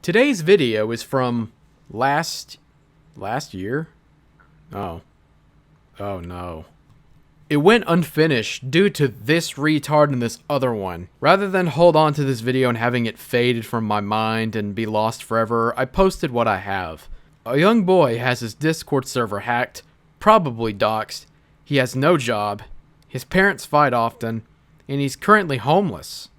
Today's video is from last year? Oh no. It went unfinished due to this retard and this other one. Rather than hold on to this video and having it faded from my mind and be lost forever, I posted what I have. A young boy has his Discord server hacked, probably doxed, he has no job, his parents fight often, and he's currently homeless.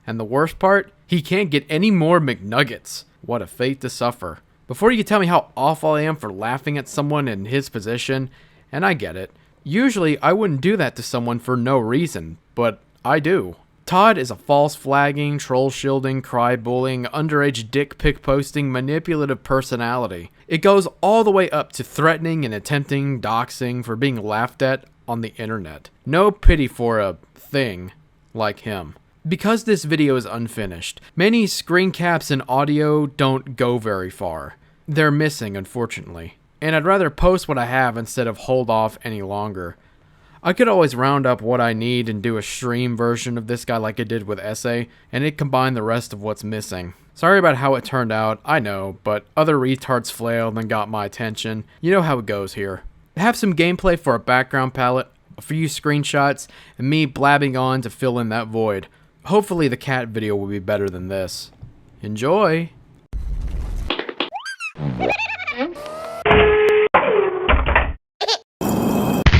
And the worst part? He can't get any more McNuggets. What a fate to suffer. Before you tell me how awful I am for laughing at someone in his position, and I get it, usually I wouldn't do that to someone for no reason, but I do. Todd is a false flagging, troll shielding, cry bullying, underage dick pic posting, manipulative personality. It goes all the way up to threatening and attempting doxing for being laughed at on the internet. No pity for a thing like him. Because this video is unfinished, many screen caps and audio don't go very far. They're missing, unfortunately. And I'd rather post what I have instead of hold off any longer. I could always round up what I need and do a stream version of this guy like I did with Essay, and it combined the rest of what's missing. Sorry about how it turned out, I know, but other retards flailed and got my attention. You know how it goes here. I have some gameplay for a background palette, a few screenshots, and me blabbing on to fill in that void. Hopefully the cat video will be better than this. Enjoy!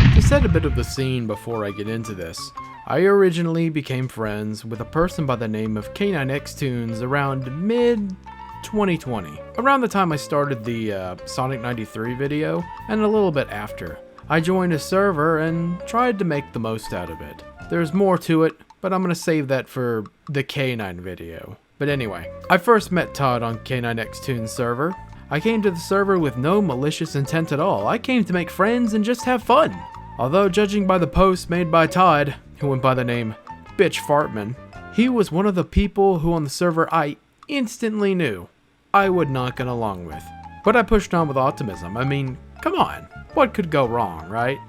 To set a bit of the scene before I get into this, I originally became friends with a person by the name of K9XTunes around mid-2020. Around the time I started the Sonic 93 video, and a little bit after. I joined a server and tried to make the most out of it. There's more to it, but I'm gonna save that for the K9 video. But anyway, I first met Todd on K9XTunes server. I came to the server with no malicious intent at all. I came to make friends and just have fun. Although judging by the post made by Todd, who went by the name Bitchfartman, he was one of the people who on the server I instantly knew I would not get along with. But I pushed on with optimism. I mean, come on, what could go wrong, right?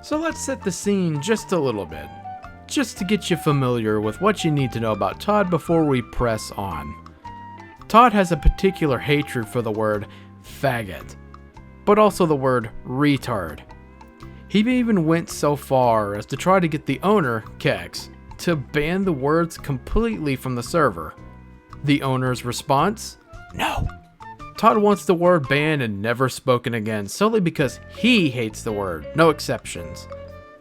So let's set the scene just a little bit, just to get you familiar with what you need to know about Todd before we press on. Todd has a particular hatred for the word faggot, but also the word retard. He even went so far as to try to get the owner, Kex, to ban the words completely from the server. The owner's response? No. Todd wants the word banned and never spoken again solely because he hates the word, no exceptions.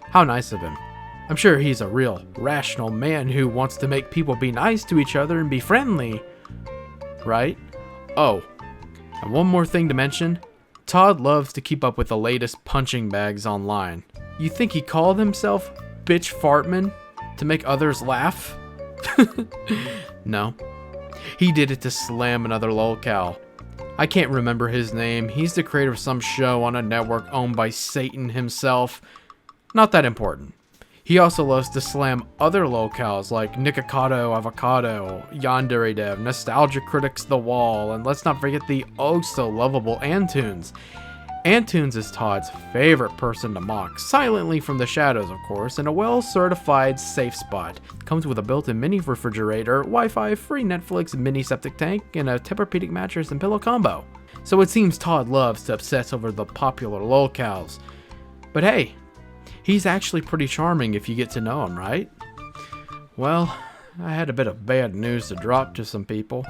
How nice of him. I'm sure he's a real, rational man who wants to make people be nice to each other and be friendly. Right? Oh, and one more thing to mention. Todd loves to keep up with the latest punching bags online. You think he called himself Bitchfartman to make others laugh? No. He did it to slam another lolcow. I can't remember his name. He's the creator of some show on a network owned by Satan himself. Not that important. He also loves to slam other lolcows like Nikocado Avocado, Yandere Dev, Nostalgia Critics The Wall, and let's not forget the oh so lovable Antunes. Antunes is Todd's favorite person to mock, silently from the shadows of course, in a well-certified safe spot. Comes with a built-in mini refrigerator, Wi-Fi, free Netflix, mini septic tank, and a Tempur-Pedic mattress and pillow combo. So it seems Todd loves to obsess over the popular lolcows. But hey, he's actually pretty charming if you get to know him, right? Well, I had a bit of bad news to drop to some people.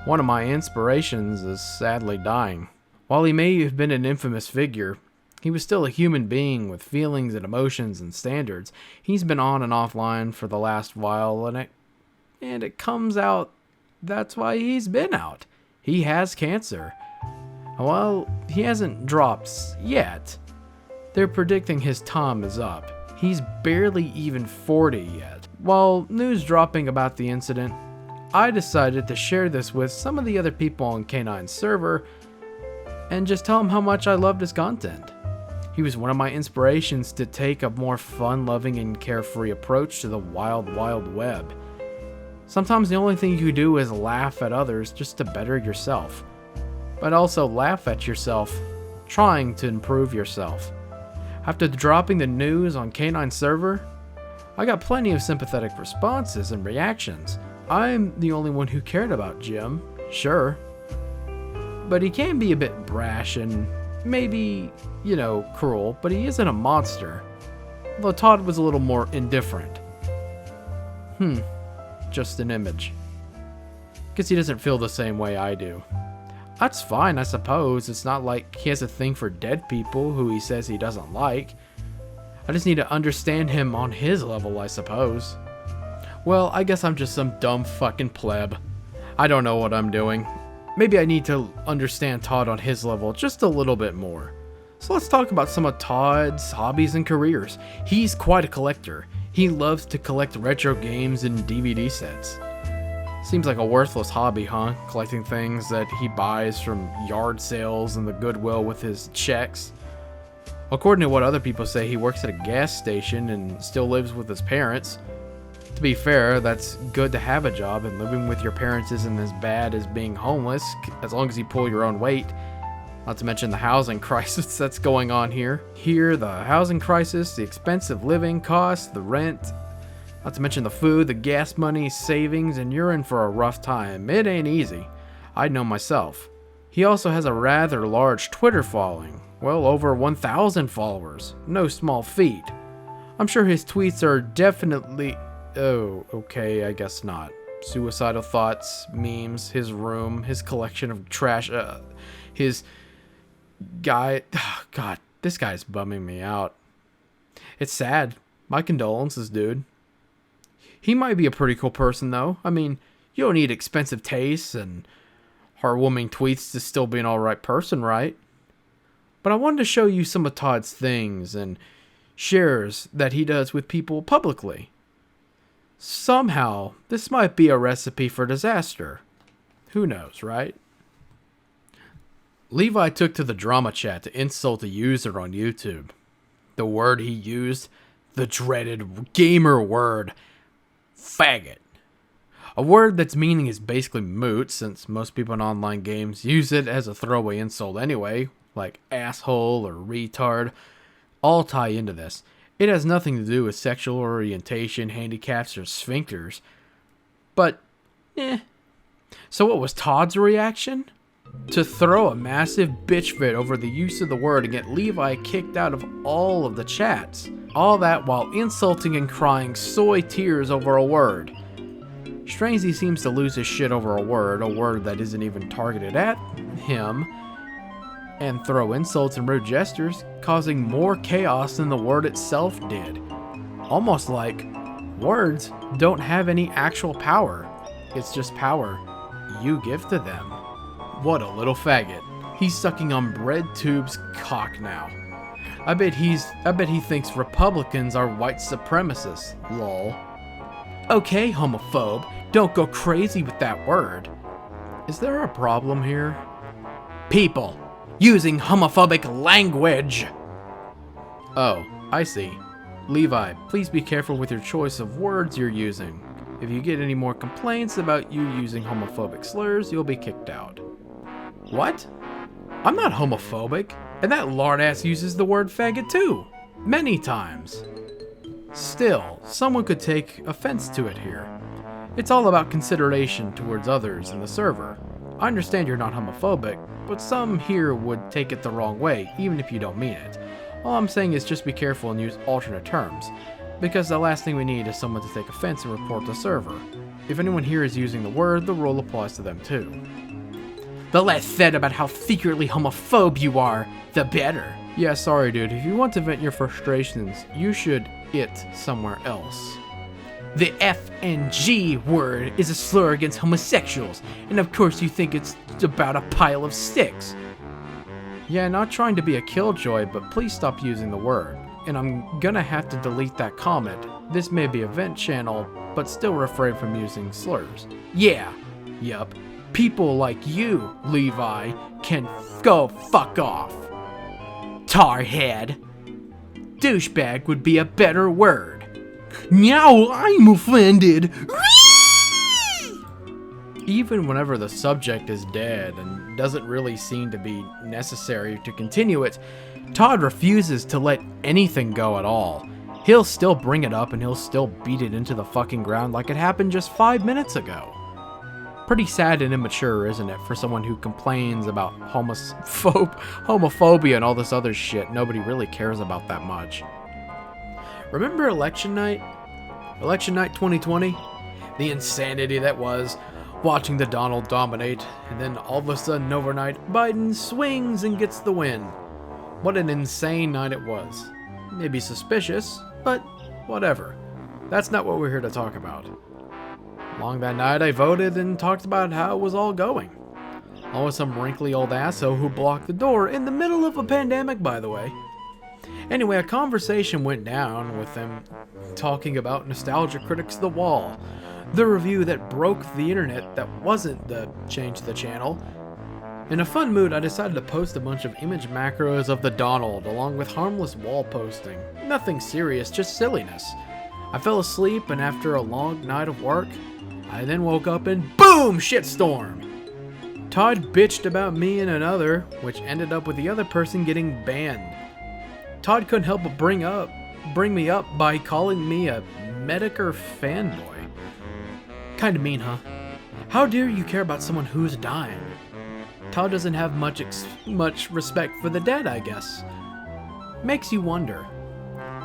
One of my inspirations is sadly dying. While he may have been an infamous figure, he was still a human being with feelings and emotions and standards. He's been on and offline for the last while, and it comes out that's why he's been out. He has cancer. Well, he hasn't dropped yet. They're predicting his time is up. He's barely even 40 yet. While news dropping about the incident, I decided to share this with some of the other people on K9's server and just tell him how much I loved his content. He was one of my inspirations to take a more fun-loving and carefree approach to the wild, wild web. Sometimes the only thing you do is laugh at others just to better yourself, but also laugh at yourself trying to improve yourself. After dropping the news on K9's server, I got plenty of sympathetic responses and reactions. I'm the only one who cared about Jim. sure. But he can be a bit brash and maybe, cruel, but he isn't a monster. Though Todd was a little more indifferent. Just an image. Guess he doesn't feel the same way I do. That's fine, I suppose. It's not like he has a thing for dead people who he says he doesn't like. I just need to understand him on his level, I suppose. Well, I guess I'm just some dumb fucking pleb. I don't know what I'm doing. Maybe I need to understand Todd on his level just a little bit more. So let's talk about some of Todd's hobbies and careers. He's quite a collector. He loves to collect retro games and DVD sets. Seems like a worthless hobby, huh? Collecting things that he buys from yard sales and the Goodwill with his checks. According to what other people say, he works at a gas station and still lives with his parents. To be fair, that's good to have a job, and living with your parents isn't as bad as being homeless, as long as you pull your own weight. Not to mention the housing crisis that's going on here. Here, the housing crisis, the expensive living costs, the rent, not to mention the food, the gas money, savings, and you're in for a rough time. It ain't easy. I know myself. He also has a rather large Twitter following. Well, over 1,000 followers. No small feat. I'm sure his tweets are definitely... Oh, okay, I guess not. Suicidal thoughts, memes, his room, his collection of trash, his guy... Oh, God, this guy's bumming me out. It's sad. My condolences, dude. He might be a pretty cool person, though. I mean, you don't need expensive tastes and heartwarming tweets to still be an alright person, right? But I wanted to show you some of Todd's things and shares that he does with people publicly. Somehow, this might be a recipe for disaster. Who knows, right? Levi took to the drama chat to insult a user on YouTube. The word he used, the dreaded gamer word, faggot. A word that's meaning is basically moot, since most people in online games use it as a throwaway insult anyway, like asshole or retard, all tie into this. It has nothing to do with sexual orientation, handicaps, or sphincters. But, So what was Todd's reaction? To throw a massive bitch fit over the use of the word and get Levi kicked out of all of the chats. All that while insulting and crying soy tears over a word. Strange he seems to lose his shit over a word that isn't even targeted at him, and throw insults and rude gestures, causing more chaos than the word itself did. Almost like words don't have any actual power. It's just power you give to them. What a little faggot. He's sucking on BreadTube's cock now. I bet he thinks Republicans are white supremacists, lol. Okay, homophobe, don't go crazy with that word. Is there a problem here? People using homophobic language. Oh, I see. Levi, please be careful with your choice of words you're using. If you get any more complaints about you using homophobic slurs, you'll be kicked out. What? I'm not homophobic, and that lard-ass uses the word faggot too. Many times. Still, someone could take offense to it here. It's all about consideration towards others in the server. I understand you're not homophobic, but some here would take it the wrong way, even if you don't mean it. All I'm saying is just be careful and use alternate terms, because the last thing we need is someone to take offense and report the server. If anyone here is using the word, the rule applies to them too. The less said about how secretly homophobe you are, the better. Yeah, sorry dude, if you want to vent your frustrations, you should it somewhere else. The F and G word is a slur against homosexuals, and of course you think it's about a pile of sticks. Yeah, not trying to be a killjoy, but please stop using the word. And I'm gonna have to delete that comment. This may be a vent channel, but still refrain from using slurs. Yeah, yup. People like you, Levi, can go fuck off. Tarhead. Douchebag would be a better word. Now I'm offended. Even whenever the subject is dead and doesn't really seem to be necessary to continue it, Todd refuses to let anything go at all. He'll still bring it up and he'll still beat it into the fucking ground like it happened just 5 minutes ago. Pretty sad and immature, isn't it, for someone who complains about homophobia and all this other shit nobody really cares about that much. Remember election night? Election night 2020? The insanity that was watching the Donald dominate, and then all of a sudden overnight, Biden swings and gets the win. What an insane night it was. Maybe suspicious, but whatever. That's not what we're here to talk about. Along that night, I voted and talked about how it was all going. Always some wrinkly old asshole who blocked the door in the middle of a pandemic, by the way. Anyway, a conversation went down with them talking about Nostalgia Critics The Wall, the review that broke the internet that wasn't the change the channel. In a fun mood, I decided to post a bunch of image macros of the Donald along with harmless wall posting. Nothing serious, just silliness. I fell asleep, and after a long night of work, I then woke up and boom, shitstorm. Todd bitched about me and another, which ended up with the other person getting banned. Todd couldn't help but bring me up by calling me a Medicare fanboy. Kinda mean, huh? How dare you care about someone who's dying? Todd doesn't have much respect for the dead, I guess. Makes you wonder.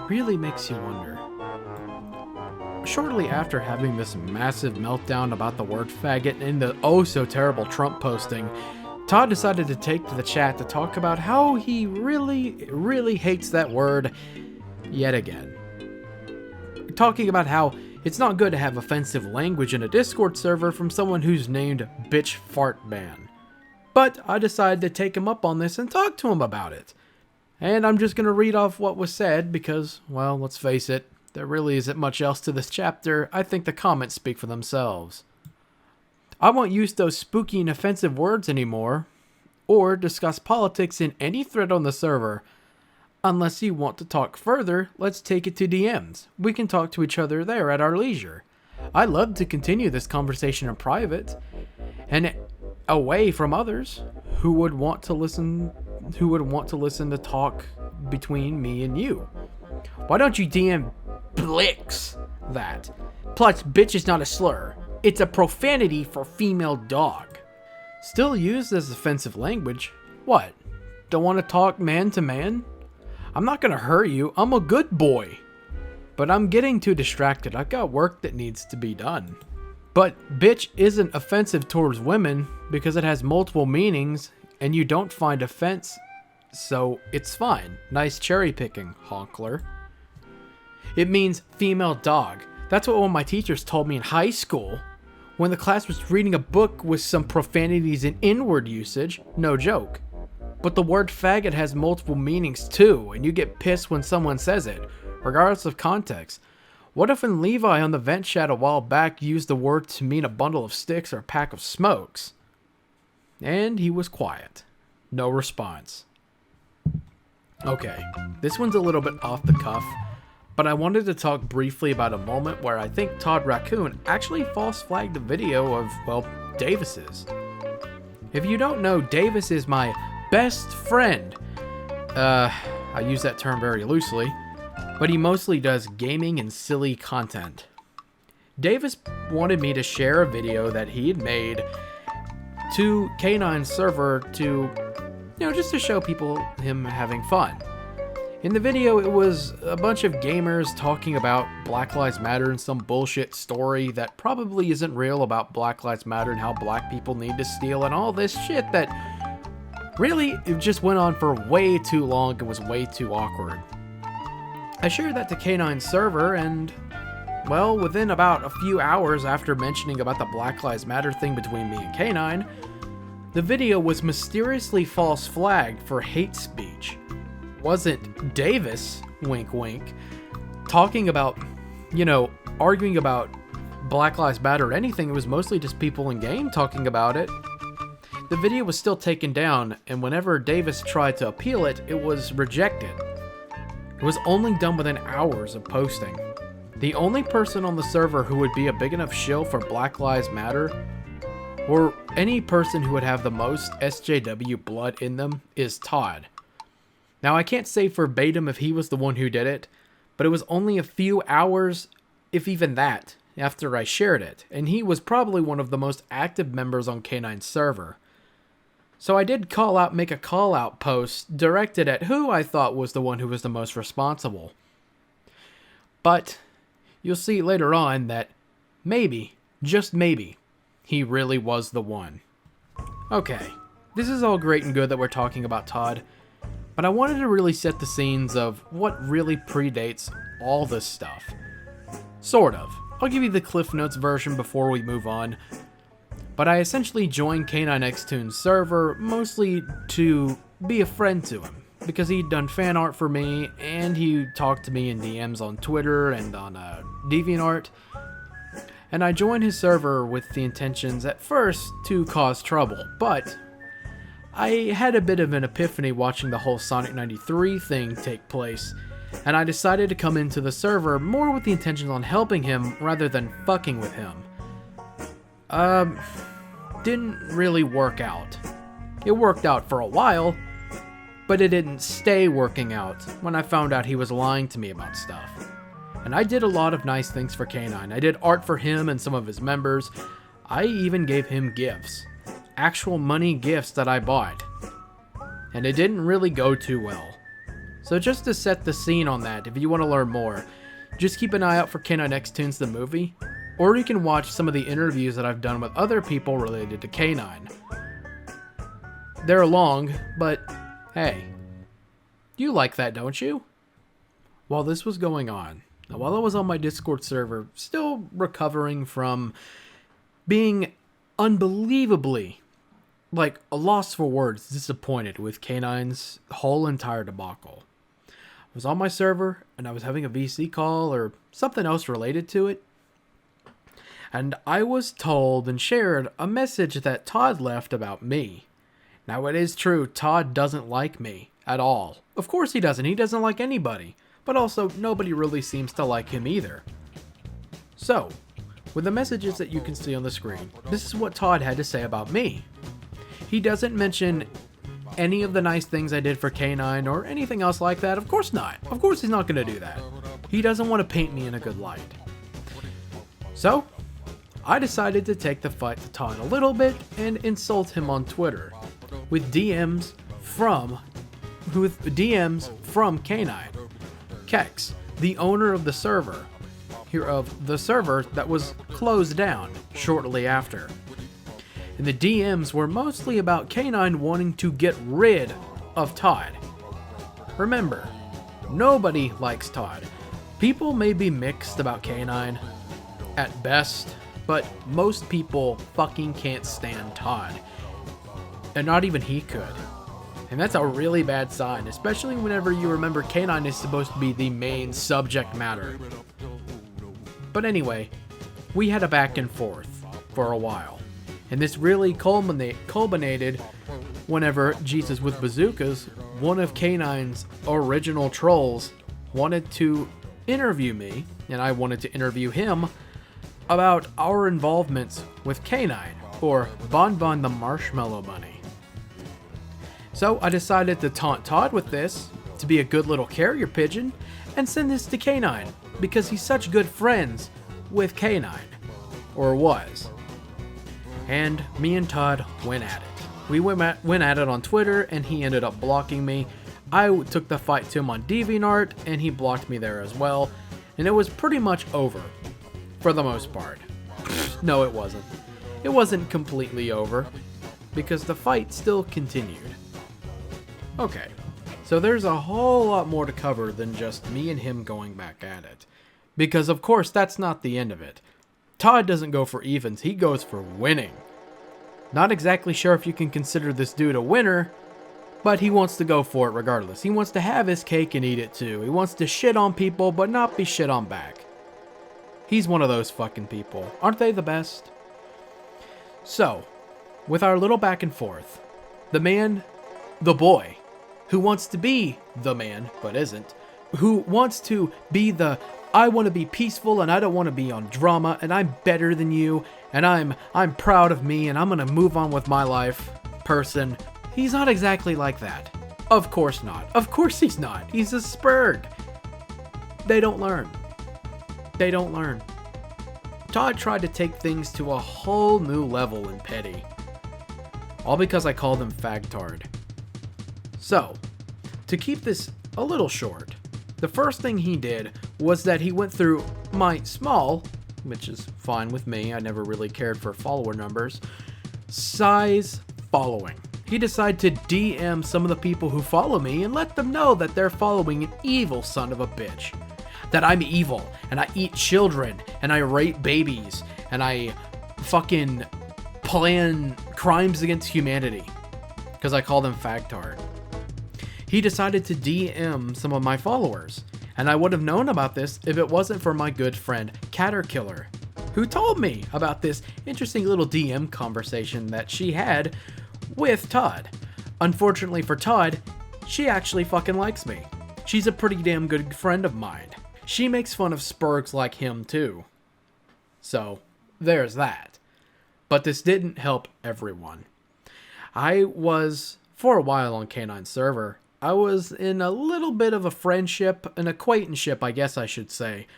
Really makes you wonder. Shortly after having this massive meltdown about the word faggot and the oh-so-terrible Trump posting, Todd decided to take to the chat to talk about how he really hates that word yet again. Talking about how it's not good to have offensive language in a Discord server from someone who's named Bitch Fart Man. But I decided to take him up on this and talk to him about it. And I'm just going to read off what was said because, well, let's face it, there really isn't much else to this chapter. I think the comments speak for themselves. I won't use those spooky and offensive words anymore, or discuss politics in any thread on the server. Unless you want to talk further, let's take it to DMs. We can talk to each other there at our leisure. I'd love to continue this conversation in private, and away from others who would want to listen to talk between me and you. Why don't you DM Blix that? Plus, bitch is not a slur. It's a profanity for female dog. Still used as offensive language. What? Don't want to talk man to man? I'm not gonna hurt you. I'm a good boy. But I'm getting too distracted. I've got work that needs to be done. But bitch isn't offensive towards women because it has multiple meanings and you don't find offense, so it's fine. Nice cherry picking, honkler. It means female dog. That's what one of my teachers told me in high school when the class was reading a book with some profanities and inward usage. No joke. But the word faggot has multiple meanings too, and you get pissed when someone says it, regardless of context. What if when Levi on the vent chat a while back used the word to mean a bundle of sticks or a pack of smokes? And he was quiet. No response. Okay, this one's a little bit off the cuff, but I wanted to talk briefly about a moment where I think ToddtheRaccoon actually false flagged a video of, well, Davis's. If you don't know, Davis is my best friend. I use that term very loosely, but he mostly does gaming and silly content. Davis wanted me to share a video that he had made to K9's server to, just to show people him having fun. In the video, it was a bunch of gamers talking about Black Lives Matter and some bullshit story that probably isn't real about Black Lives Matter and how black people need to steal and all this shit that really, it just went on for way too long and was way too awkward. I shared that to K9's server and, well, within about a few hours after mentioning about the Black Lives Matter thing between me and K9, the video was mysteriously false flagged for hate speech. Wasn't Davis, wink wink, talking about, arguing about Black Lives Matter or anything. It was mostly just people in game talking about it. The video was still taken down, and whenever Davis tried to appeal it, it was rejected. It was only done within hours of posting. The only person on the server who would be a big enough shill for Black Lives Matter, or any person who would have the most SJW blood in them, is Todd. Now, I can't say verbatim if he was the one who did it, but it was only a few hours, if even that, after I shared it, and he was probably one of the most active members on K9's server. So I did make a call out post directed at who I thought was the one who was the most responsible. But you'll see later on that maybe, just maybe, he really was the one. Okay, this is all great and good that we're talking about Todd, but I wanted to really set the scenes of what really predates all this stuff. Sort of. I'll give you the Cliff Notes version before we move on. But I essentially joined K9Xtoon's server mostly to be a friend to him, because he'd done fan art for me, and he talked to me in DMs on Twitter and on DeviantArt. And I joined his server with the intentions at first to cause trouble, but I had a bit of an epiphany watching the whole Sonic 93 thing take place, and I decided to come into the server more with the intentions on helping him rather than fucking with him. Didn't really work out. It worked out for a while, but it didn't stay working out when I found out he was lying to me about stuff. And I did a lot of nice things for K9. I did art for him and some of his members. I even gave him gifts. Actual money gifts that I bought. And it didn't really go too well. So just to set the scene on that, if you want to learn more, just keep an eye out for K9Xtoon's The Movie, or you can watch some of the interviews that I've done with other people related to K9. They're long, but hey, you like that, don't you? While this was going on, while I was on my Discord server, still recovering from being unbelievably, like, a loss for words, disappointed with K9's whole entire debacle. I was on my server, and I was having a VC call, or something else related to it, and I was told and shared a message that Todd left about me. Now, it is true, Todd doesn't like me at all. Of course he doesn't. He doesn't like anybody. But also, nobody really seems to like him either. So, with the messages that you can see on the screen, this is what Todd had to say about me. He doesn't mention any of the nice things I did for K9 or anything else like that. Of course not. Of course he's not going to do that. He doesn't want to paint me in a good light. So, I decided to take the fight to Todd a little bit and insult him on Twitter with DMs from K9. Kex, the owner of the server, that was closed down shortly after. And the DMs were mostly about K9 wanting to get rid of Todd. Remember, nobody likes Todd. People may be mixed about K9 at best, but most people fucking can't stand Todd. And not even he could. And that's a really bad sign, especially whenever you remember K9 is supposed to be the main subject matter. But anyway, we had a back and forth for a while. And this really culminated whenever Jesus with Bazookas, one of K9's original trolls, wanted to interview me, and I wanted to interview him, about our involvements with K9, or Bon Bon the Marshmallow Bunny. So I decided to taunt Todd with this, to be a good little carrier pigeon, and send this to K9, because he's such good friends with K9, or was. And me and Todd went at it. We went at it on Twitter, and he ended up blocking me. I took the fight to him on DeviantArt, and he blocked me there as well, and it was pretty much over, for the most part. No, it wasn't. It wasn't completely over, because the fight still continued. Okay, so there's a whole lot more to cover than just me and him going back at it. Because of course that's not the end of it. Todd doesn't go for evens, he goes for winning. Not exactly sure if you can consider this dude a winner, but he wants to go for it regardless. He wants to have his cake and eat it too. He wants to shit on people but not be shit on back. He's one of those fucking people. Aren't they the best? So, with our little back and forth, the boy, who wants to be the man, but isn't, who wants to be the, I want to be peaceful and I don't want to be on drama and I'm better than you and I'm proud of me and I'm going to move on with my life person, he's not exactly like that. Of course not. Of course he's not. He's a spurg. They don't learn. They don't learn. Todd tried to take things to a whole new level in petty. All because I called him fagtard. So, to keep this a little short, the first thing he did was that he went through my small, which is fine with me, I never really cared for follower numbers, size following. He decided to DM some of the people who follow me and let them know that they're following an evil son of a bitch. That I'm evil, and I eat children, and I rape babies, and I fucking plan crimes against humanity. Because I call them fagtard. He decided to DM some of my followers, and I would have known about this if it wasn't for my good friend Caterkiller, who told me about this interesting little DM conversation that she had with Todd. Unfortunately for Todd, she actually fucking likes me. She's a pretty damn good friend of mine. She makes fun of spurgs like him too. So, there's that. But this didn't help everyone. I was, for a while on Canine server, I was in a little bit of a friendship, an acquaintanceship I guess I should say,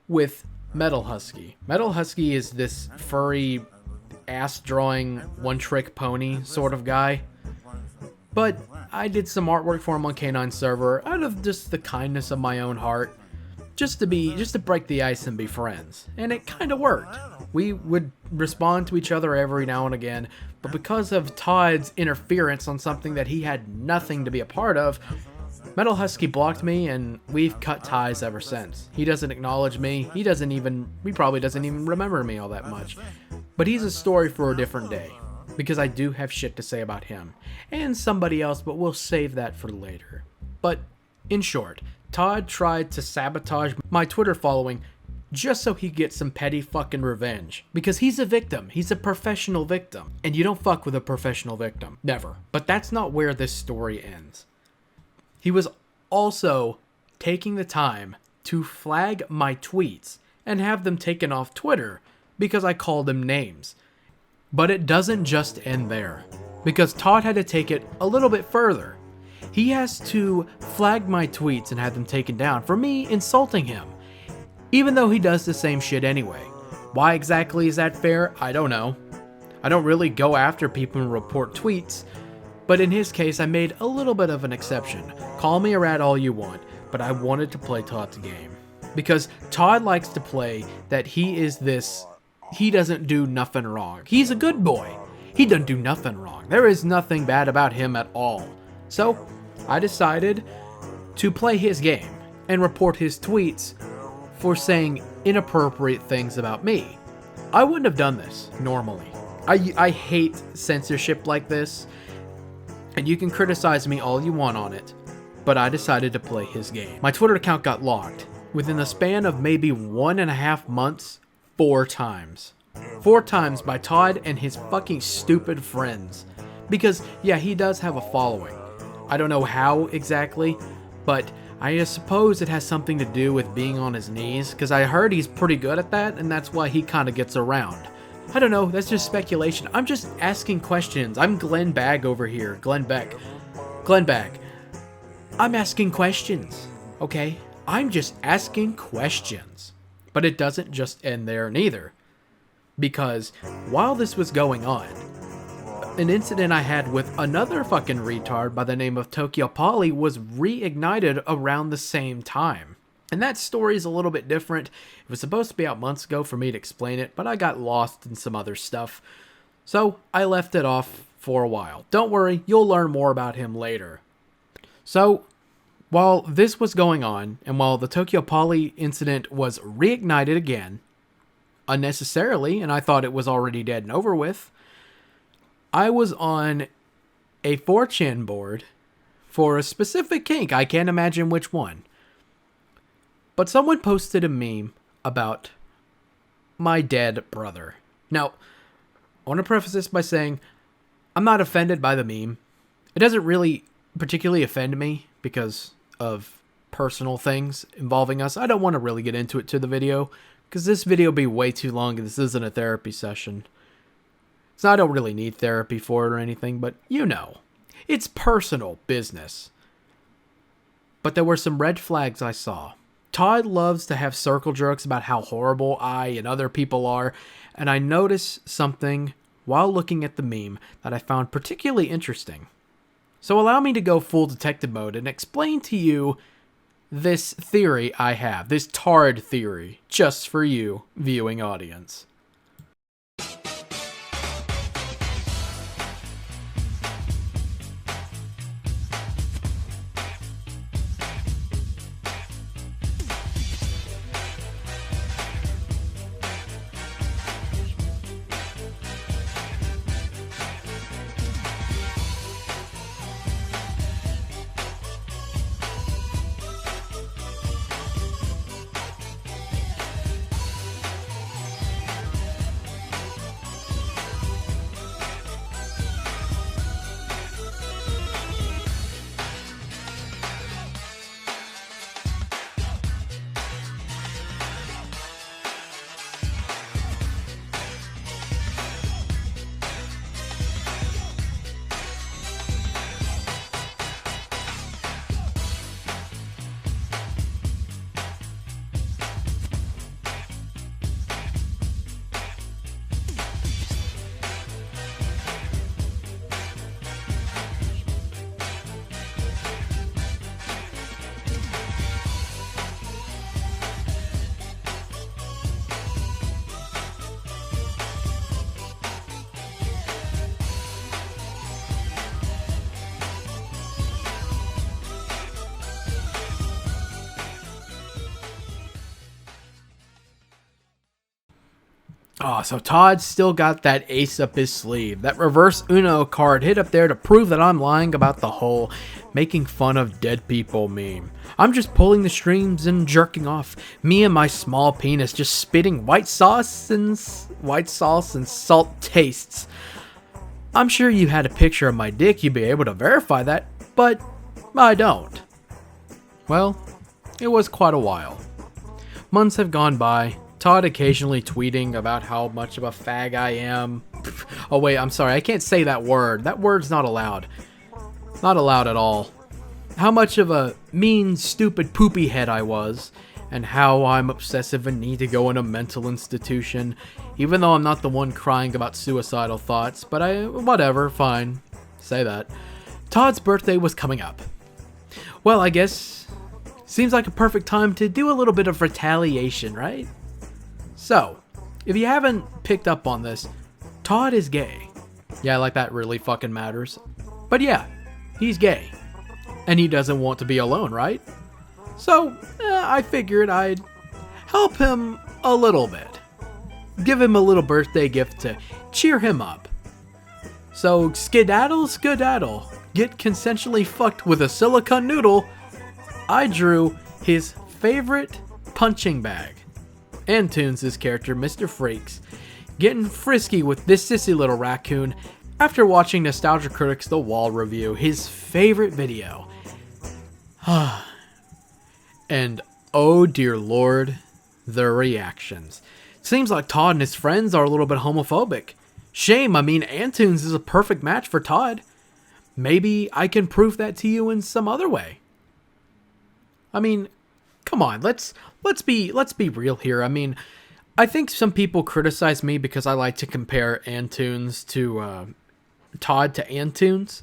with Metal Husky. Metal Husky is this furry, ass-drawing, one-trick pony sort of guy. But I did some artwork for him on Canine server out of just the kindness of my own heart. Just to break the ice and be friends. And it kind of worked. We would respond to each other every now and again, but because of Todd's interference on something that he had nothing to be a part of, Metal Husky blocked me and we've cut ties ever since. He doesn't acknowledge me, he probably doesn't even remember me all that much. But he's a story for a different day, because I do have shit to say about him. And somebody else, but we'll save that for later. But, in short, Todd tried to sabotage my Twitter following just so he gets some petty fucking revenge. Because he's a victim. He's a professional victim. And you don't fuck with a professional victim. Never. But that's not where this story ends. He was also taking the time to flag my tweets and have them taken off Twitter because I called him names. But it doesn't just end there. Because Todd had to take it a little bit further. He has to flag my tweets and have them taken down for me insulting him. Even though he does the same shit anyway. Why exactly is that fair? I don't know. I don't really go after people and report tweets. But in his case, I made a little bit of an exception. Call me a rat all you want, but I wanted to play Todd's game. Because Todd likes to play that he doesn't do nothing wrong. He's a good boy. He doesn't do nothing wrong. There is nothing bad about him at all. So, I decided to play his game and report his tweets for saying inappropriate things about me. I wouldn't have done this normally. I hate censorship like this, and you can criticize me all you want on it, but I decided to play his game. My Twitter account got locked within the span of maybe 1.5 months, 4 times. 4 times by Todd and his fucking stupid friends. Because, yeah, he does have a following. I don't know how exactly, but I suppose it has something to do with being on his knees, because I heard he's pretty good at that, and that's why he kind of gets around. I don't know, that's just speculation. I'm just asking questions. I'm Glenn Bagg over here. Glenn Beck. I'm asking questions, okay? I'm just asking questions. But it doesn't just end there neither. Because while this was going on, an incident I had with another fucking retard by the name of Tokyo Polly was reignited around the same time. And that story is a little bit different. It was supposed to be out months ago for me to explain it, but I got lost in some other stuff. So I left it off for a while. Don't worry, you'll learn more about him later. So, while this was going on, and while the Tokyo Polly incident was reignited again, unnecessarily, and I thought it was already dead and over with, I was on a 4chan board for a specific kink. I can't imagine which one. But someone posted a meme about my dead brother. Now, I want to preface this by saying I'm not offended by the meme. It doesn't really particularly offend me because of personal things involving us. I don't want to really get into it to the video because this video will be way too long and this isn't a therapy session. So I don't really need therapy for it or anything, but you know, it's personal business. But there were some red flags I saw. Todd loves to have circle jerks about how horrible I and other people are, and I noticed something while looking at the meme that I found particularly interesting. So allow me to go full detective mode and explain to you this theory I have, this Todd theory, just for you, viewing audience. Oh, so Todd's still got that ace up his sleeve. That reverse Uno card hit up there to prove that I'm lying about the whole making fun of dead people meme. I'm just pulling the strings and jerking off. Me and my small penis just spitting white sauce and salt tastes. I'm sure you had a picture of my dick, you'd be able to verify that, but I don't. Well, it was quite a while. Months have gone by. Todd occasionally tweeting about how much of a fag I am. Oh wait, I'm sorry, I can't say that word. That word's not allowed. Not allowed at all. How much of a mean, stupid, poopy head I was, and how I'm obsessive and need to go in a mental institution, even though I'm not the one crying about suicidal thoughts, but whatever, fine. Say that. Todd's birthday was coming up. Well, I guess, seems like a perfect time to do a little bit of retaliation, right? So, if you haven't picked up on this, Todd is gay. Yeah, like that really fucking matters. But yeah, he's gay. And he doesn't want to be alone, right? So, I figured I'd help him a little bit. Give him a little birthday gift to cheer him up. So, skedaddle, skedaddle. Get consensually fucked with a silicone noodle. I drew his favorite punching bag. Antunes' character, Mr. Freaks, getting frisky with this sissy little raccoon after watching Nostalgia Critic's The Wall review, his favorite video. And oh dear lord, the reactions. Seems like Todd and his friends are a little bit homophobic. Shame, I mean, Antunes is a perfect match for Todd. Maybe I can prove that to you in some other way. I mean, come on, let's be real here. I mean, I think some people criticize me because I like to compare Antunes to Todd to Antunes.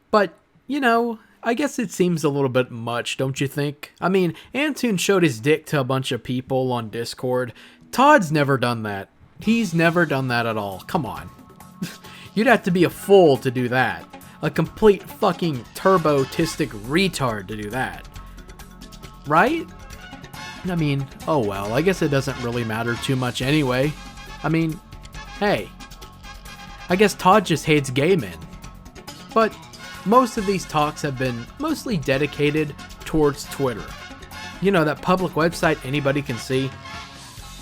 But, you know, I guess it seems a little bit much, don't you think? I mean, Antunes showed his dick to a bunch of people on Discord. Todd's never done that. He's never done that at all. Come on. You'd have to be a fool to do that. A complete fucking turbo-tistic retard to do that. Right? I mean, oh well, I guess it doesn't really matter too much anyway. I mean, hey. I guess Todd just hates gay men. But most of these talks have been mostly dedicated towards Twitter. You know, that public website anybody can see.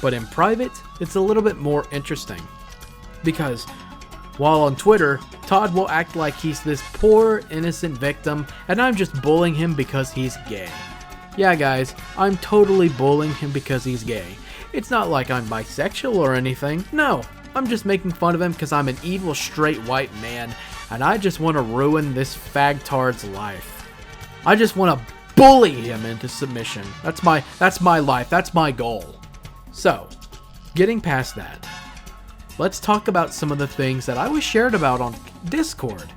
But in private, it's a little bit more interesting. Because while on Twitter, Todd will act like he's this poor, innocent victim, and I'm just bullying him because he's gay. Yeah, guys, I'm totally bullying him because he's gay. It's not like I'm bisexual or anything. No, I'm just making fun of him because I'm an evil straight white man, and I just want to ruin this fagtard's life. I just want to bully him into submission. That's my life. That's my goal. So, getting past that, let's talk about some of the things that I was shared about on Discord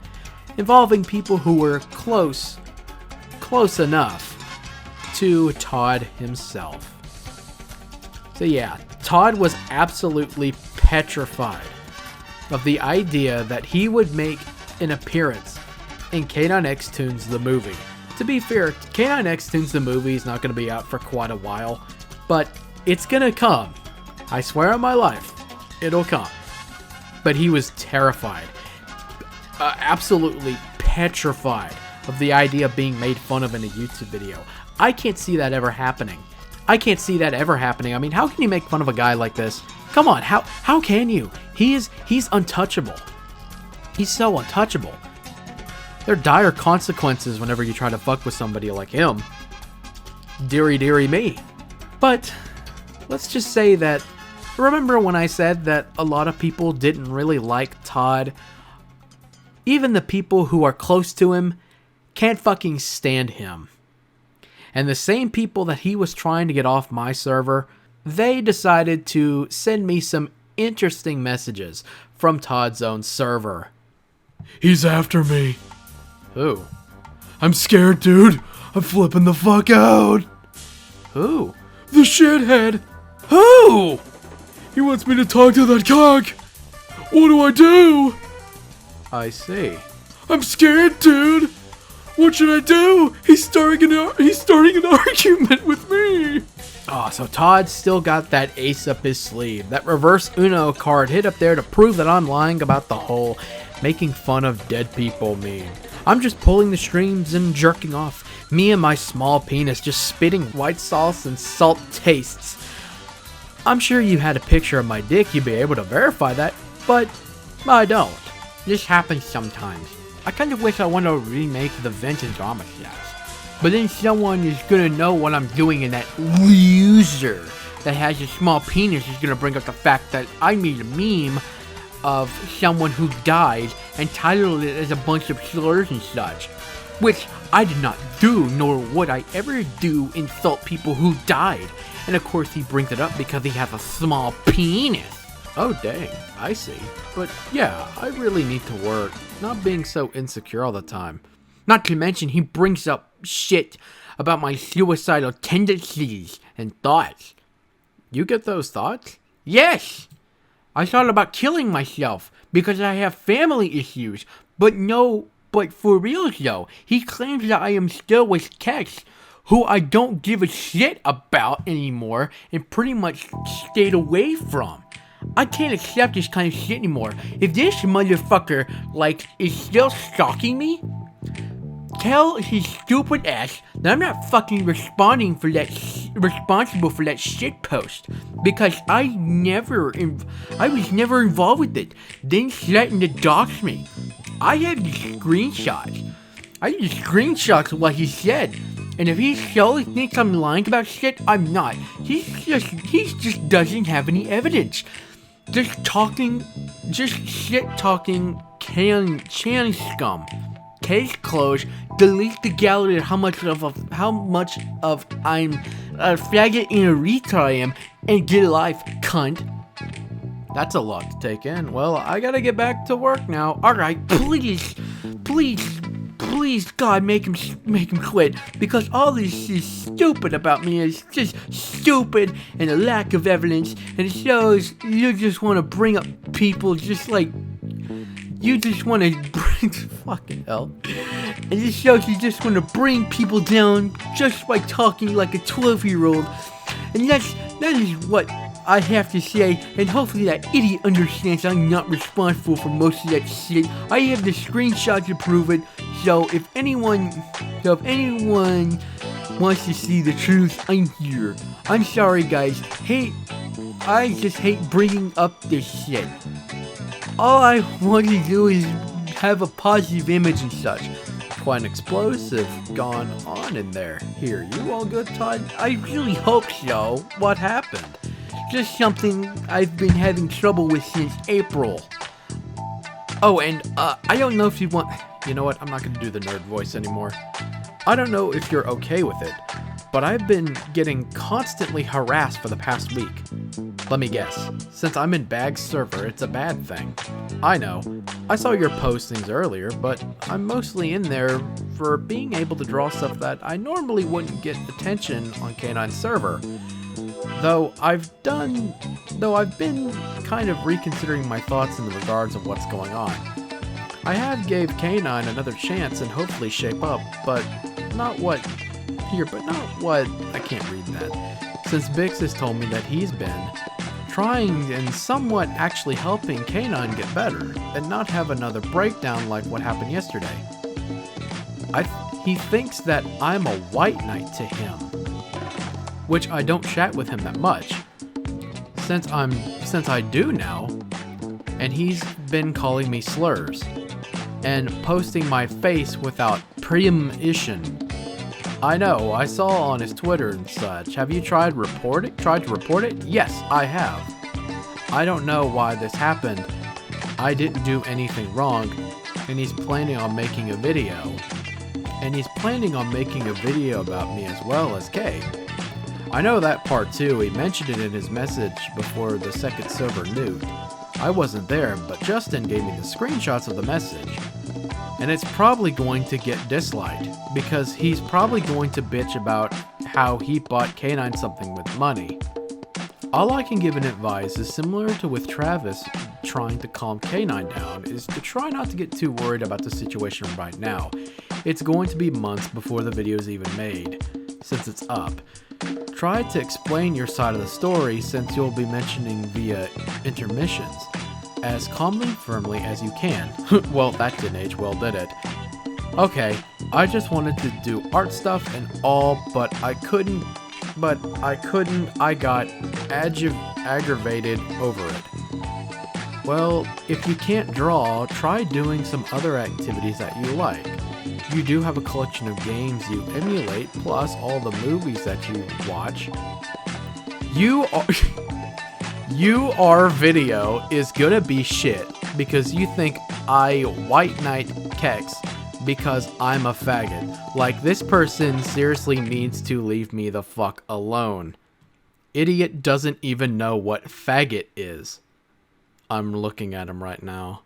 involving people who were close enough to Todd himself. So yeah, Todd was absolutely petrified of the idea that he would make an appearance in Canon X Toons the movie. To be fair, Canon X Toons the movie is not going to be out for quite a while, but it's going to come. I swear on my life, it'll come. But he was terrified, absolutely petrified of the idea of being made fun of in a YouTube video. I can't see that ever happening. I mean, how can you make fun of a guy like this? Come on, how can you? He's untouchable. He's so untouchable. There are dire consequences whenever you try to fuck with somebody like him. Deary me. But let's just say that, remember when I said that a lot of people didn't really like Todd? Even the people who are close to him can't fucking stand him. And the same people that he was trying to get off my server, they decided to send me some interesting messages from Todd's own server. He's after me. Who? I'm scared, dude. I'm flipping the fuck out. Who? The shithead. Who? He wants me to talk to that cock. What do I do? I see. I'm scared, dude. What should I do? He's starting an argument with me. Oh, so Todd still got that ace up his sleeve. That reverse Uno card hid up there to prove that I'm lying about the whole making fun of dead people meme. I'm just pulling the strings and jerking off. Me and my small penis just spitting white sauce and salt tastes. I'm sure you had a picture of my dick, you'd be able to verify that, but I don't. This happens sometimes. I kind of wish I wanted to remake the Vengeance drama sets. But then someone is gonna know what I'm doing, and that loser that has a small penis is gonna bring up the fact that I made a meme of someone who died and titled it as a bunch of slurs and such. Which I did not do, nor would I ever do insult people who died. And of course he brings it up because he has a small penis. Oh dang, I see. But yeah, I really need to work, not being so insecure all the time. Not to mention he brings up shit about my suicidal tendencies and thoughts. You get those thoughts? Yes! I thought about killing myself because I have family issues. But for real though, he claims that I am still with Kex, who I don't give a shit about anymore and pretty much stayed away from. I can't accept this kind of shit anymore. If this motherfucker, is still stalking me, tell his stupid ass that I'm not fucking responsible for that shit post. Because I was never involved with it. Then threatened to dox me. I have the screenshots. Of what he said. And if he still thinks I'm lying about shit, I'm not. He just doesn't have any evidence. Just shit talking Chan scum. Case closed. Delete the gallery of how much of I'm a faggot and a retard I am, and get a life, cunt. That's a lot to take in. Well, I gotta get back to work now. Alright, please, God, make him quit. Because all this is stupid about me is just stupid and a lack of evidence. And it shows you just want to bring up people just like... You just want to bring... Fucking hell. And this shows you just want to bring people down just by talking like a 12-year-old. And that is what I have to say. And hopefully that idiot understands I'm not responsible for most of that shit. I have the screenshot to prove it. So if anyone wants to see the truth, I'm here. I'm sorry guys. I just hate bringing up this shit. All I want to do is have a positive image and such. Quite an explosive gone on in there. Here, you all good, Todd? I really hope so. What happened? Just something I've been having trouble with since April. Oh, and I don't know if you want... You know what? I'm not going to do the nerd voice anymore. I don't know if you're okay with it, but I've been getting constantly harassed for the past week. Let me guess, since I'm in Bag's server, it's a bad thing. I know, I saw your postings earlier, but I'm mostly in there for being able to draw stuff that I normally wouldn't get attention on Canine's server. Though I've been kind of reconsidering my thoughts in the regards of what's going on. I have gave Canine another chance and hopefully shape up, but not what I can't read that. Since Bix has told me that he's been trying and somewhat actually helping Canine get better and not have another breakdown like what happened yesterday. He thinks that I'm a white knight to him, which I don't chat with him that much. Since I do now, and he's been calling me slurs and posting my face without permission. I know, I saw on his Twitter and such. Have you tried to report it? Yes, I have. I don't know why this happened. I didn't do anything wrong, and he's planning on making a video. And he's planning on making a video about me as well as Kay. I know that part too, he mentioned it in his message before the second server nuked. I wasn't there, but Justin gave me the screenshots of the message. And it's probably going to get disliked, because he's probably going to bitch about how he bought Canine something with money. All I can give an advice is similar to with Travis trying to calm Canine down, is to try not to get too worried about the situation right now. It's going to be months before the video is even made, since it's up. Try to explain your side of the story, since you'll be mentioning via intermissions, as calmly and firmly as you can. Well, that didn't age well, did it? Okay, I just wanted to do art stuff and all, but I couldn't, I got aggravated over it. Well, if you can't draw, try doing some other activities that you like. You do have a collection of games you emulate, plus all the movies that you watch. Your video is gonna be shit because you think I white knight Kex because I'm a faggot. Like, this person seriously needs to leave me the fuck alone. Idiot doesn't even know what faggot is. I'm looking at him right now.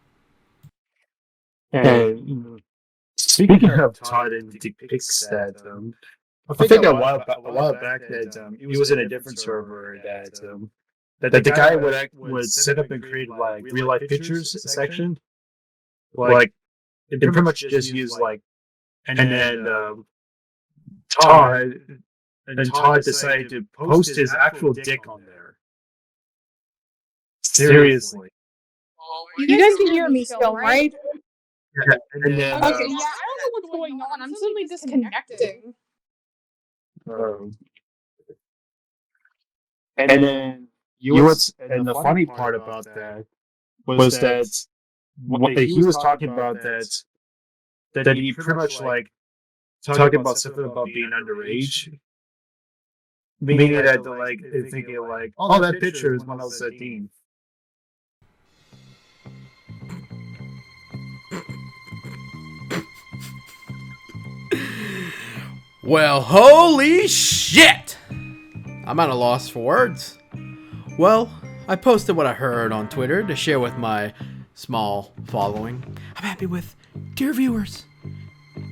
And speaking of Todd and depicts that, I think a while back that he was in a different server that the guy would set up and create like real life pictures section, like it pretty much just use like, and then Todd decided to post his actual dick on there. Seriously. You guys can hear me still, right? Yeah, and then, Okay, yeah, I don't know what's going on. I'm suddenly disconnecting. And then and the funny part about that was that he was talking about that he pretty much like talking about something about being underage, meaning that like they're thinking like, oh, that picture is when I was 13. Well, holy shit! I'm at a loss for words. Well, I posted what I heard on Twitter to share with my small following. I'm happy with dear viewers.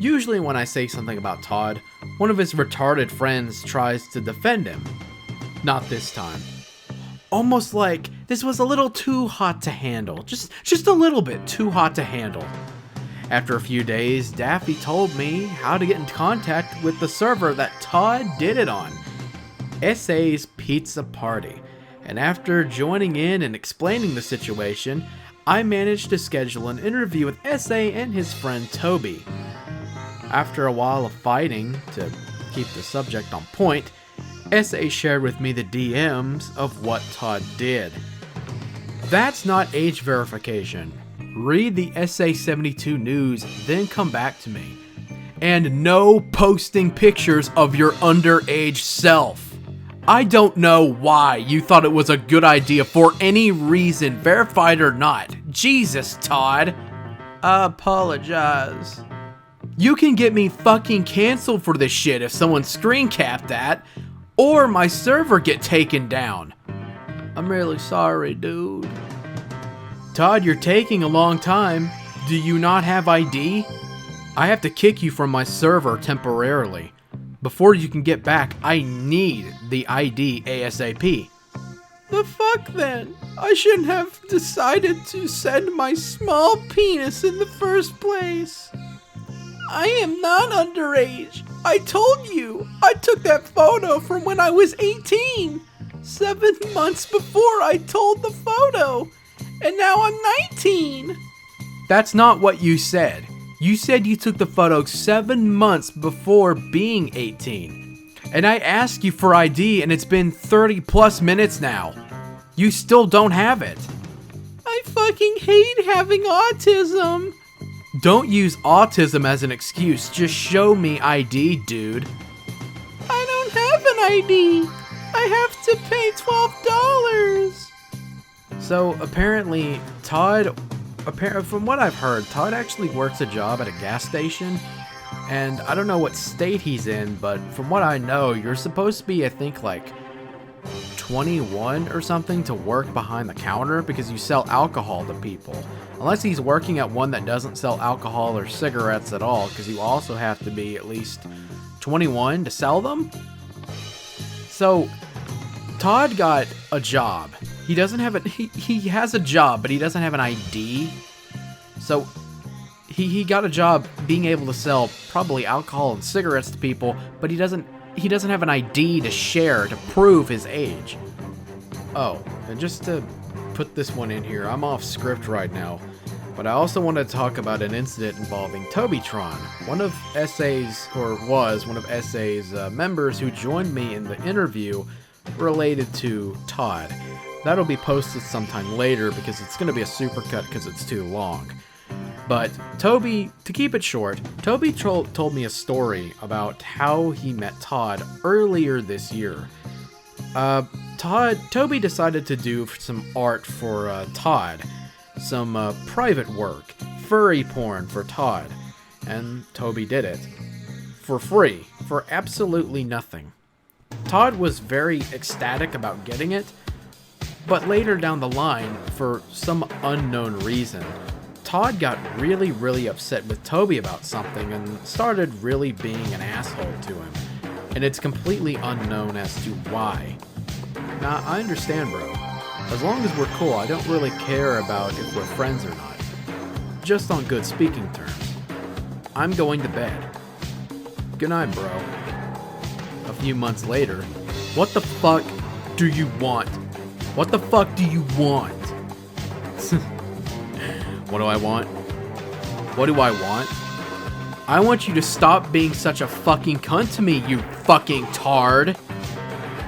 Usually when I say something about Todd, one of his retarded friends tries to defend him. Not this time. Almost like this was a little too hot to handle. Just a little bit too hot to handle. After a few days, Daffy told me how to get in contact with the server that Todd did it on, SA's Pizza Party, and after joining in and explaining the situation, I managed to schedule an interview with SA and his friend Toby. After a while of fighting to keep the subject on point, SA shared with me the DMs of what Todd did. That's not age verification. Read the SA72 news, then come back to me. And no posting pictures of your underage self. I don't know why you thought it was a good idea for any reason, verified or not. Jesus, Todd. I apologize. You can get me fucking canceled for this shit if someone screen capped that, or my server get taken down. I'm really sorry, dude. Todd, you're taking a long time. Do you not have ID? I have to kick you from my server temporarily. Before you can get back, I need the ID ASAP. The fuck then? I shouldn't have decided to send my small penis in the first place. I am not underage. I told you. I took that photo from when I was 18. 7 months before I told the photo. And now I'm 19. That's not what you said. You said you took the photo 7 months before being 18. And I asked you for ID and it's been 30 plus minutes now. You still don't have it. I fucking hate having autism. Don't use autism as an excuse. Just show me ID, dude. I don't have an ID. I have to pay $12. So apparently Todd, from what I've heard, Todd actually works a job at a gas station. And I don't know what state he's in, but from what I know, you're supposed to be, I think, like 21 or something to work behind the counter because you sell alcohol to people. Unless he's working at one that doesn't sell alcohol or cigarettes at all, because you also have to be at least 21 to sell them. So Todd got a job. He doesn't have it. He has a job, but he doesn't have an ID. So he got a job being able to sell probably alcohol and cigarettes to people, but he doesn't have an ID to share to prove his age. Oh, and just to put this one in here, I'm off script right now, but I also want to talk about an incident involving Tobytron, one of SA's members who joined me in the interview related to Todd. That'll be posted sometime later because it's going to be a supercut because it's too long. But Toby, to keep it short, Toby told me a story about how he met Todd earlier this year. Toby decided to do some art for Todd, some private work, furry porn for Todd, and Toby did it for free, for absolutely nothing. Todd was very ecstatic about getting it, but later down the line, for some unknown reason, Todd got really, really upset with Toby about something and started really being an asshole to him. And it's completely unknown as to why. Now, I understand, bro. As long as we're cool, I don't really care about if we're friends or not. Just on good speaking terms. I'm going to bed. Good night, bro. A few months later, what the fuck do you want? What the fuck do you want? What do I want? What do I want? I want you to stop being such a fucking cunt to me, you fucking tard.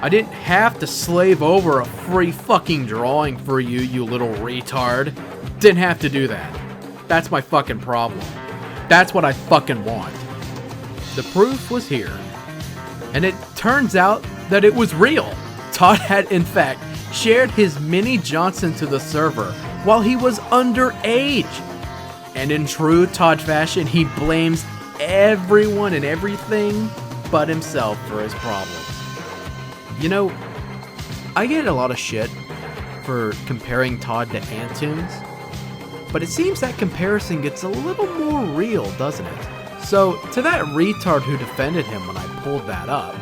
I didn't have to slave over a free fucking drawing for you, you little retard. Didn't have to do that. That's my fucking problem. That's what I fucking want. The proof was here. And it turns out that it was real. Todd had, in fact, shared his Mini Johnson to the server while he was underage. And in true Todd fashion, he blames everyone and everything but himself for his problems. You know, I get a lot of shit for comparing Todd to Antunes, but it seems that comparison gets a little more real, doesn't it? So, to that retard who defended him when I pulled that up,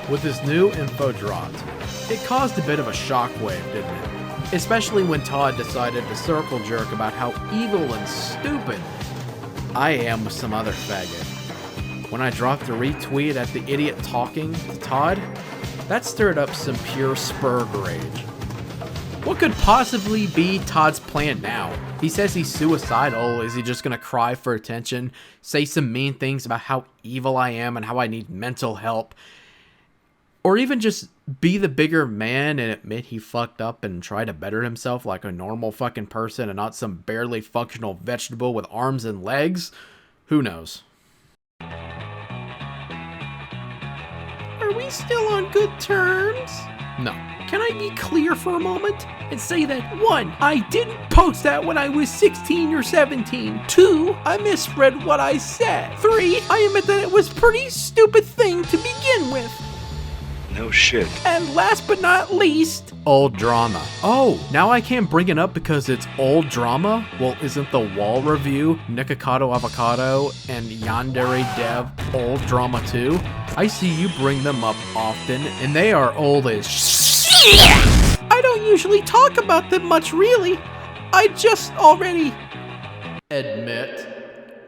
with his new info dropped, it caused a bit of a shockwave, didn't it? Especially when Todd decided to circle jerk about how evil and stupid I am with some other faggot. When I dropped a retweet at the idiot talking to Todd, that stirred up some pure spurg rage. What could possibly be Todd's plan now? He says he's suicidal. Is he just gonna cry for attention? Say some mean things about how evil I am and how I need mental help? Or even just be the bigger man and admit he fucked up and try to better himself like a normal fucking person and not some barely functional vegetable with arms and legs? Who knows? Are we still on good terms? No. Can I be clear for a moment and say that 1. I didn't post that when I was 16 or 17. 2. I misread what I said. 3. I admit that it was a pretty stupid thing to begin with. No shit. And last but not least, old drama. Oh, now I can't bring it up because it's old drama? Well, isn't the Wall Review, Nikocado Avocado, and Yandere Dev old drama too? I see you bring them up often, and they are old as shit. I don't usually talk about them much, really. I just already admit.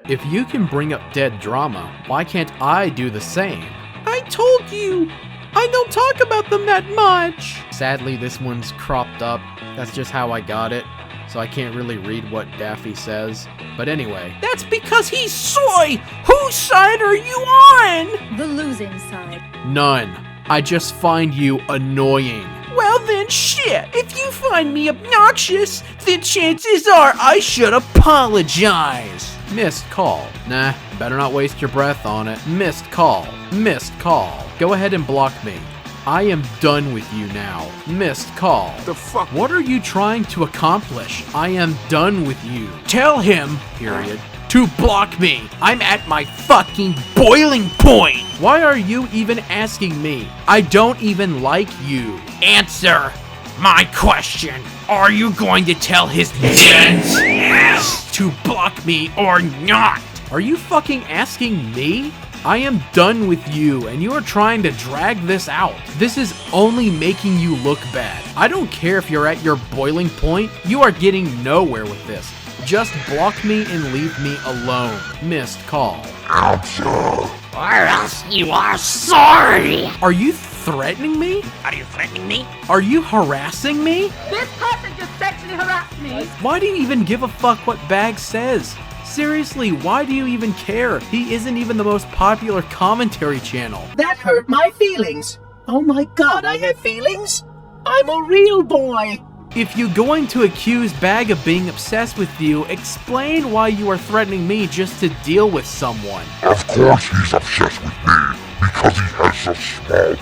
If you can bring up dead drama, why can't I do the same? I told you! I don't talk about them that much! Sadly, this one's cropped up. That's just how I got it, so I can't really read what Daffy says. But anyway. That's because he's soy! Whose side are you on? The losing side. None. I just find you annoying. Well then, shit! If you find me obnoxious, then chances are I should apologize. Missed call. Nah, better not waste your breath on it. Missed call. Missed call. Go ahead and block me. I am done with you now. Missed call. The fuck? What are you trying to accomplish? I am done with you. Tell him, period, to block me. I'm at my fucking boiling point. Why are you even asking me? I don't even like you. Answer my question. Are you going to tell his gents to block me or not? Are you fucking asking me? I am done with you, and you are trying to drag this out. This is only making you look bad. I don't care if you're at your boiling point. You are getting nowhere with this. Just block me and leave me alone. Missed call. Or else you are sorry! Are you threatening me? Are you threatening me? Are you harassing me? This person just sexually harassed me. Why do you even give a fuck what Bag says? Seriously, why do you even care? He isn't even the most popular commentary channel. That hurt my feelings. Oh my god, I have feelings? I'm a real boy. If you're going to accuse Bag of being obsessed with you, explain why you are threatening me just to deal with someone. Of course he's obsessed with me, because he has such small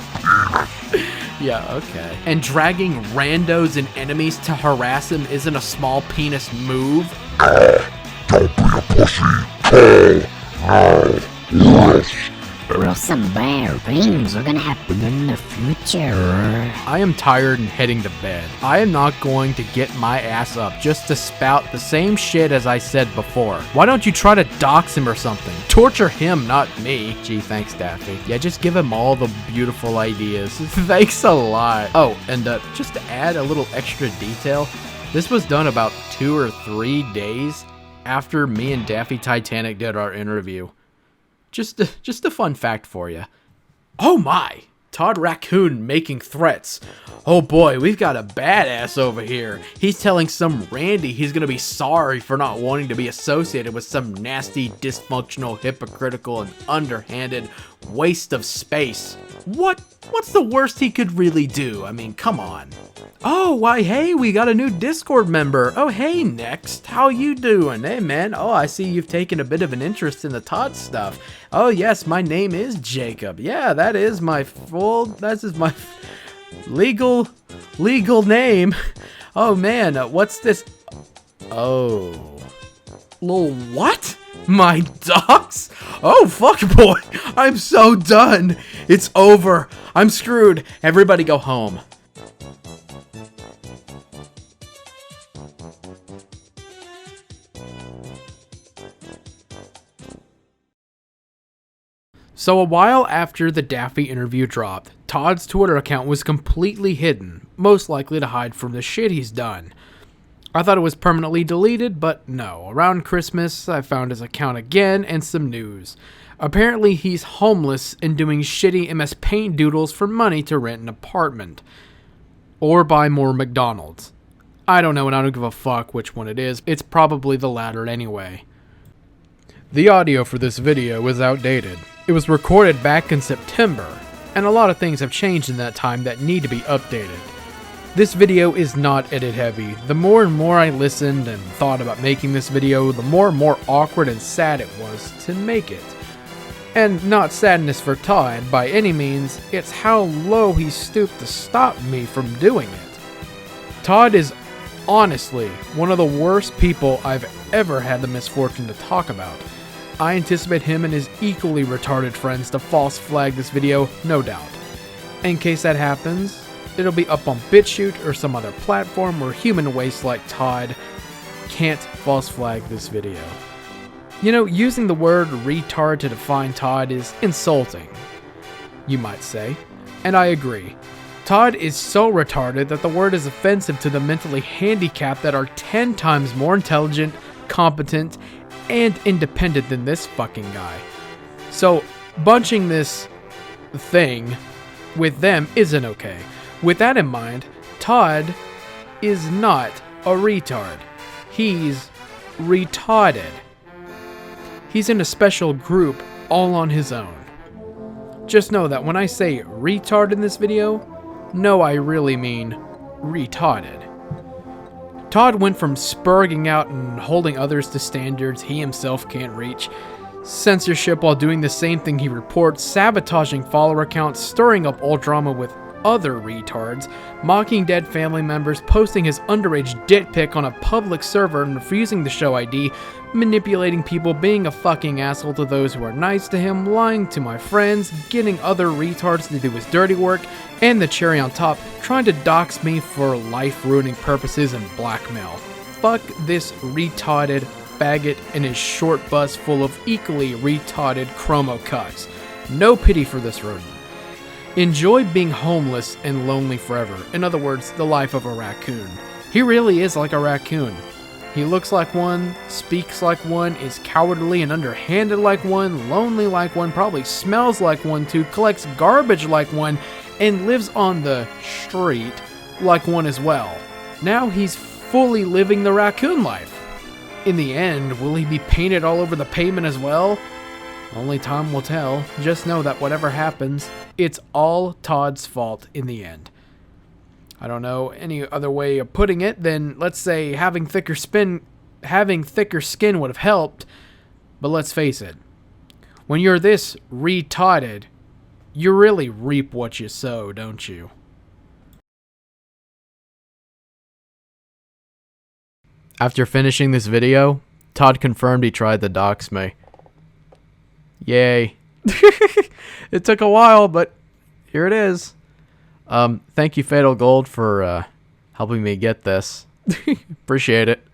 penis. Yeah, okay. And dragging randos and enemies to harass him isn't a small penis move? Don't be a pussy. No. Yes. Well, some bad things are gonna happen in the future. I am tired and heading to bed. I am not going to get my ass up just to spout the same shit as I said before. Why don't you try to dox him or something? Torture him, not me. Gee, thanks, Daffy. Yeah, just give him all the beautiful ideas. Thanks a lot. Oh, and just to add a little extra detail, this was done about 2 or 3 days after me and Daffy Titanic did our interview. Just a fun fact for you. Oh my! ToddtheRaccoon making threats. Oh boy, we've got a badass over here. He's telling some Randy he's gonna be sorry for not wanting to be associated with some nasty, dysfunctional, hypocritical, and underhanded waste of space. What's the worst he could really do? I mean, come on. Oh, why, hey, we got a new Discord member. Oh, hey, Next. How you doing? Hey, man. Oh, I see you've taken a bit of an interest in the Todd stuff. Oh, yes, my name is Jacob. Yeah, that is my legal name. Oh, man, what's this? Oh. Lol, what? My docs? Oh, fuck, boy. I'm so done. It's over. I'm screwed. Everybody go home. So a while after the Daffy interview dropped, Todd's Twitter account was completely hidden, most likely to hide from the shit he's done. I thought it was permanently deleted, but no. Around Christmas, I found his account again and some news. Apparently he's homeless and doing shitty MS Paint doodles for money to rent an apartment. Or buy more McDonald's. I don't know and I don't give a fuck which one it is. It's probably the latter anyway. The audio for this video is outdated. It was recorded back in September, and a lot of things have changed in that time that need to be updated. This video is not edit heavy. The more and more I listened and thought about making this video, the more and more awkward and sad it was to make it. And not sadness for Todd by any means, it's how low he stooped to stop me from doing it. Todd is honestly one of the worst people I've ever had the misfortune to talk about. I anticipate him and his equally retarded friends to false flag this video, no doubt. In case that happens, it'll be up on Bitchute or some other platform where human waste like Todd can't false flag this video. You know, using the word retard to define Todd is insulting, you might say, and I agree. Todd is so retarded that the word is offensive to the mentally handicapped that are 10 times more intelligent, competent, and independent than this fucking guy. So, bunching this thing with them isn't okay. With that in mind, Todd is not a retard. He's ReTodded. He's in a special group all on his own. Just know that when I say retard in this video, no, I really mean ReTodded. Todd went from spurging out and holding others to standards he himself can't reach, censorship while doing the same thing he reports, sabotaging follower accounts, stirring up all drama with other retards, mocking dead family members, posting his underage dick pic on a public server and refusing to show ID, manipulating people, being a fucking asshole to those who are nice to him, lying to my friends, getting other retards to do his dirty work, and the cherry on top, trying to dox me for life-ruining purposes and blackmail. Fuck this retarded faggot and his short bus full of equally retarded chromo cucks. No pity for this rodent. Enjoy being homeless and lonely forever. In other words, the life of a raccoon. He really is like a raccoon. He looks like one, speaks like one, is cowardly and underhanded like one, lonely like one, probably smells like one too, collects garbage like one, and lives on the street like one as well. Now he's fully living the raccoon life. In the end, will he be painted all over the pavement as well? Only time will tell. Just know that whatever happens, it's all Todd's fault in the end. I don't know any other way of putting it than, let's say, having thicker skin would have helped, but let's face it. When you're this retarded, you really reap what you sow, don't you? After finishing this video, Todd confirmed he tried to dox me. Yay. It took a while, but here it is. Thank you, Fatal Gold, for helping me get this. Appreciate it.